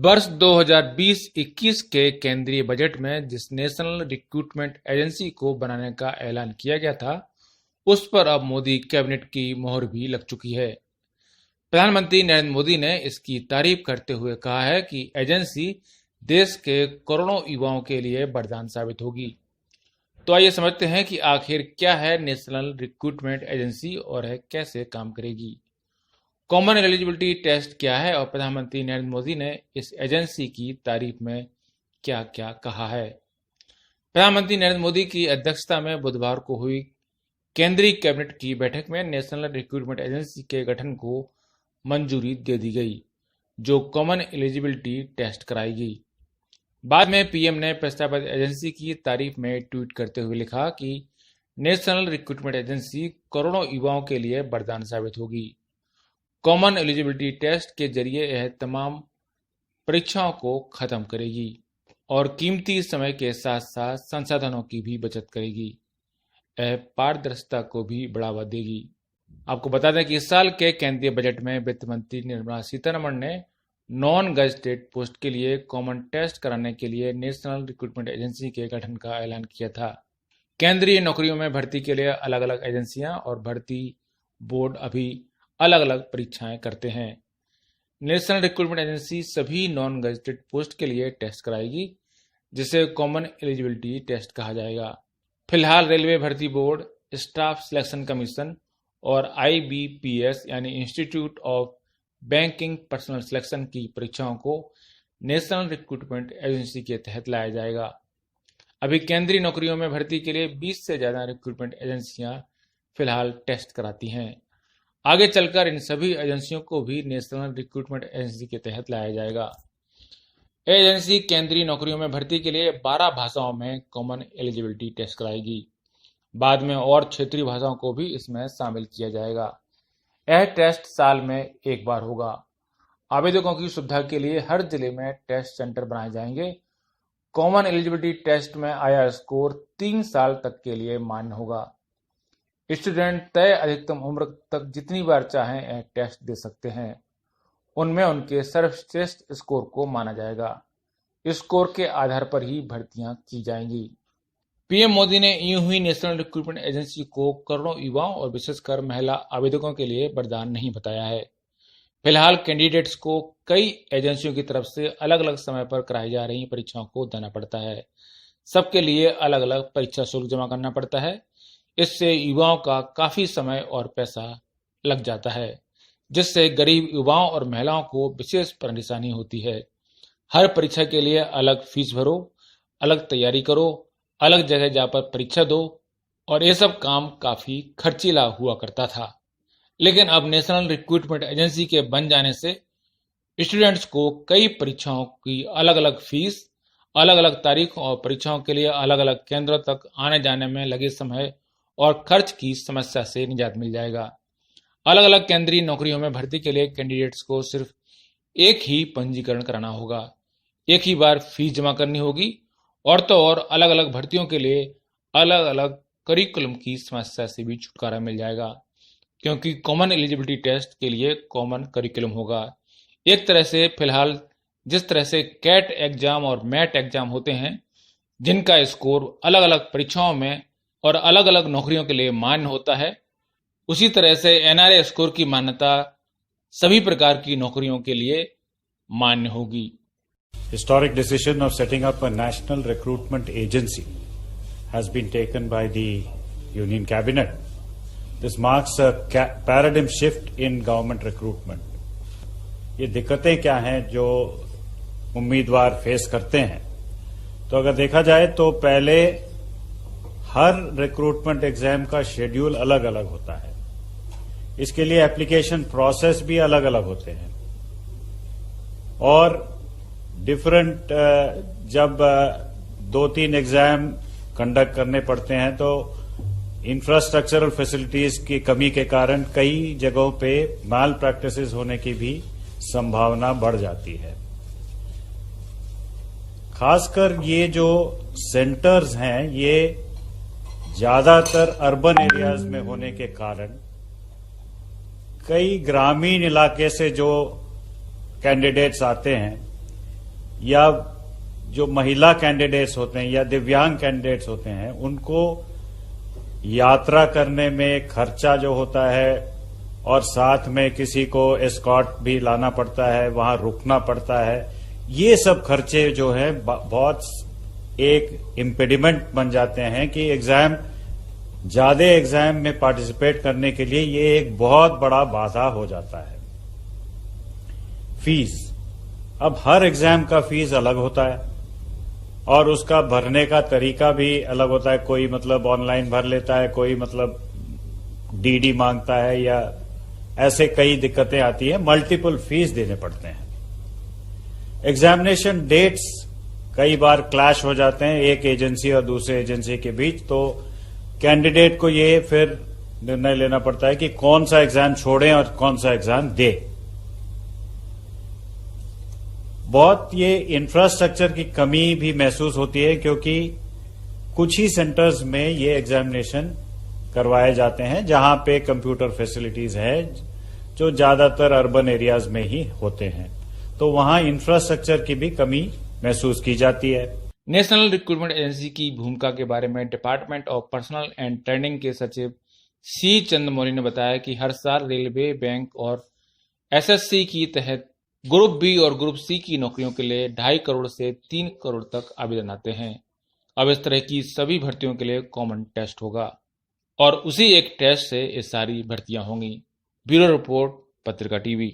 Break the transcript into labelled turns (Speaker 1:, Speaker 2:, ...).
Speaker 1: वर्ष 2020-21 के केंद्रीय बजट में जिस नेशनल रिक्रूटमेंट एजेंसी को बनाने का ऐलान किया गया था, उस पर अब मोदी कैबिनेट की मोहर भी लग चुकी है। प्रधानमंत्री नरेंद्र मोदी ने इसकी तारीफ करते हुए कहा है कि एजेंसी देश के करोड़ों युवाओं के लिए वरदान साबित होगी। तो आइए समझते हैं कि आखिर क्या है नेशनल रिक्रूटमेंट एजेंसी और कैसे काम करेगी। कॉमन एलिजिबिलिटी टेस्ट क्या है और प्रधानमंत्री नरेंद्र मोदी ने इस एजेंसी की तारीफ में क्या क्या कहा है। प्रधानमंत्री नरेंद्र मोदी की अध्यक्षता में बुधवार को हुई केंद्रीय कैबिनेट की बैठक में नेशनल रिक्रूटमेंट एजेंसी के गठन को मंजूरी दे दी गई, जो कॉमन एलिजिबिलिटी टेस्ट कराएगी। बाद में पीएम ने प्रस्तावित एजेंसी की तारीफ में ट्वीट करते हुए लिखा कि नेशनल रिक्रूटमेंट एजेंसी करोड़ों युवाओं के लिए वरदान साबित होगी। कॉमन एलिजिबिलिटी टेस्ट के जरिए यह तमाम परीक्षाओं को खत्म करेगी और कीमती समय के साथ साथ संसाधनों की भी बचत करेगी। यह पारदर्शिता को भी बढ़ावा देगी। आपको बता दें कि इस साल के केंद्रीय बजट में वित्त मंत्री निर्मला सीतारमण ने नॉन गजेटेड पोस्ट के लिए कॉमन टेस्ट कराने के लिए नेशनल रिक्रूटमेंट एजेंसी के गठन का ऐलान किया था। केंद्रीय नौकरियों में भर्ती के लिए अलग अलग एजेंसियां और भर्ती बोर्ड अभी अलग अलग परीक्षाएं करते हैं। नेशनल रिक्रूटमेंट एजेंसी सभी नॉन गजेटेड पोस्ट के लिए टेस्ट कराएगी, जिसे कॉमन एलिजिबिलिटी टेस्ट कहा जाएगा। फिलहाल रेलवे भर्ती बोर्ड, स्टाफ सिलेक्शन कमीशन और IBPS यानी institute of banking personal selection की परीक्षाओं को नेशनल रिक्रूटमेंट एजेंसी के तहत लाया जाएगा। अभी केंद्रीय नौकरियों में भर्ती के लिए 20 से ज्यादा रिक्रूटमेंट एजेंसियां फिलहाल टेस्ट कराती हैं। आगे चलकर इन सभी एजेंसियों को भी नेशनल रिक्रूटमेंट एजेंसी के तहत लाया जाएगा। एजेंसी केंद्रीय नौकरियों में भर्ती के लिए 12 भाषाओं में कॉमन एलिजिबिलिटी टेस्ट कराएगी। बाद में और क्षेत्रीय भाषाओं को भी इसमें शामिल किया जाएगा। यह टेस्ट साल में एक बार होगा। आवेदकों की सुविधा के लिए हर जिले में टेस्ट सेंटर बनाए जाएंगे। कॉमन एलिजिबिलिटी टेस्ट में आया स्कोर 3 साल तक के लिए मान्य होगा। स्टूडेंट तय अधिकतम उम्र तक जितनी बार चाहें यह टेस्ट दे सकते हैं। उनमें उनके सर्वश्रेष्ठ स्कोर को माना जाएगा। स्कोर के आधार पर ही भर्तियां की जाएंगी। पीएम मोदी ने यूं ही नेशनल रिक्रूटमेंट एजेंसी को करोड़ों युवाओं और विशेषकर महिला आवेदकों के लिए वरदान नहीं बताया है। फिलहाल कैंडिडेट्स को कई एजेंसियों की तरफ से अलग अलग समय पर कराई जा रही परीक्षाओं को देना पड़ता है। सबके लिए अलग अलग परीक्षा शुल्क जमा करना पड़ता है। इससे युवाओं का काफी समय और पैसा लग जाता है, जिससे गरीब युवाओं और महिलाओं को विशेष परेशानी होती है। हर परीक्षा के लिए अलग फीस भरो, अलग तैयारी करो, अलग जगह जाकर परीक्षा दो और ये सब काम काफी खर्चीला हुआ करता था। लेकिन अब नेशनल रिक्रूटमेंट एजेंसी के बन जाने से स्टूडेंट्स को कई परीक्षाओं की अलग अलग फीस, अलग अलग तारीखों और परीक्षाओं के लिए अलग अलग केंद्रों तक आने जाने में लगे समय और खर्च की समस्या से निजात मिल जाएगा। अलग अलग केंद्रीय नौकरियों में भर्ती के लिए कैंडिडेट्स को सिर्फ एक ही पंजीकरण कराना होगा, एक ही बार फीस जमा करनी होगी और तो और अलग अलग भर्तियों के लिए अलग अलग करिकुलम की समस्या से भी छुटकारा मिल जाएगा, क्योंकि कॉमन एलिजिबिलिटी टेस्ट के लिए कॉमन करिकुलम होगा। एक तरह से फिलहाल जिस तरह से कैट एग्जाम और मैट एग्जाम होते हैं, जिनका स्कोर अलग अलग परीक्षाओं में और अलग अलग नौकरियों के लिए मान्य होता है, उसी तरह से NRA स्कोर की मान्यता सभी प्रकार की नौकरियों के लिए मान्य होगी।
Speaker 2: Historic decision of setting up a national recruitment agency has been taken by the Union Cabinet. This marks a paradigm shift in government recruitment. ये दिक्कतें क्या हैं जो उम्मीदवार फेस करते हैं? तो अगर देखा जाए तो पहले हर रिक्रूटमेंट एग्जाम का शेड्यूल अलग अलग होता है। इसके लिए एप्लीकेशन प्रोसेस भी अलग अलग होते हैं और डिफरेंट जब 2-3 एग्जाम कंडक्ट करने पड़ते हैं तो इंफ्रास्ट्रक्चरल फैसिलिटीज की कमी के कारण कई जगहों पे माल प्रैक्टिसेस होने की भी संभावना बढ़ जाती है। खासकर ये जो सेंटर्स हैं ये ज्यादातर अर्बन एरियाज में होने के कारण कई ग्रामीण इलाके से जो कैंडिडेट्स आते हैं या जो महिला कैंडिडेट्स होते हैं या दिव्यांग कैंडिडेट्स होते हैं, उनको यात्रा करने में खर्चा जो होता है और साथ में किसी को एस्कॉर्ट भी लाना पड़ता है, वहां रुकना पड़ता है, ये सब खर्चे जो है बहुत एक इम्पेडिमेंट बन जाते हैं कि ज्यादा एग्जाम में पार्टिसिपेट करने के लिए ये एक बहुत बड़ा बाधा हो जाता है। फीस, अब हर एग्जाम का फीस अलग होता है और उसका भरने का तरीका भी अलग होता है। कोई मतलब ऑनलाइन भर लेता है, कोई मतलब डीडी मांगता है, या ऐसे कई दिक्कतें आती है, मल्टीपल फीस देने पड़ते हैं। एग्जामिनेशन डेट्स कई बार क्लैश हो जाते हैं एक एजेंसी और दूसरे एजेंसी के बीच, तो कैंडिडेट को ये फिर निर्णय लेना पड़ता है कि कौन सा एग्जाम छोड़ें और कौन सा एग्जाम दे। बहुत ये इंफ्रास्ट्रक्चर की कमी भी महसूस होती है, क्योंकि कुछ ही सेंटर्स में ये एग्जामिनेशन करवाए जाते हैं जहां पे कंप्यूटर फैसिलिटीज है, जो ज्यादातर अर्बन एरियाज में ही होते हैं, तो वहां इंफ्रास्ट्रक्चर की भी कमी महसूस की जाती है।
Speaker 1: नेशनल रिक्रूटमेंट एजेंसी की भूमिका के बारे में department of personal and training के सचिव सी चंद्रमौली ने बताया कि हर साल रेलवे, बैंक और एसएससी की तहत ग्रुप बी और ग्रुप सी की नौकरियों के लिए 2.5 करोड़ से 3 करोड़ तक आवेदन आते हैं। अब इस तरह की सभी भर्तियों के लिए कॉमन टेस्ट होगा और उसी एक टेस्ट से ये सारी भर्तियां होंगी। ब्यूरो रिपोर्ट, पत्रिका टीवी।